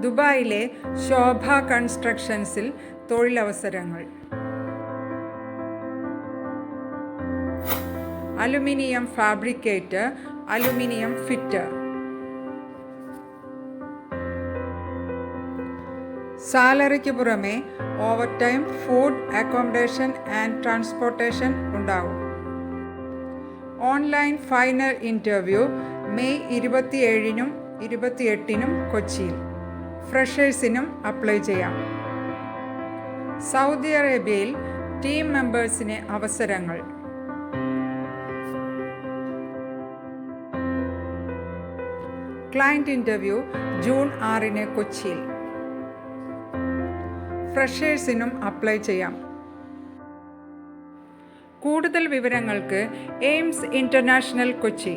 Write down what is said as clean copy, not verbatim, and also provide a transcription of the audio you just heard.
ദുബായിലെ ശോഭ കൺസ്ട്രക്ഷൻസിൽ തൊഴിലവസരങ്ങൾ. Aluminium fabricator, aluminium fitter. സാലറിക്ക് പുറമെ overtime, food, accommodation and transportation ഉണ്ടാകും. ഓൺലൈൻ ഫൈനൽ ഇൻ്റർവ്യൂ മെയ് 27-നും 28-നും കൊച്ചിയിൽ. ഫ്രഷേഴ്സിനും അപ്ലൈ ചെയ്യാം. സൗദി അറേബ്യയിൽ ടീം മെമ്പേഴ്സിന് അവസരങ്ങൾ. ക്ലയൻറ്റ് ഇൻ്റർവ്യൂ ജൂൺ 6-ന് കൊച്ചിയിൽ. ഫ്രഷേഴ്സിനും അപ്ലൈ ചെയ്യാം. കൂടുതൽ വിവരങ്ങൾക്ക് എയിംസ് ഇൻ്റർനാഷണൽ കൊച്ചി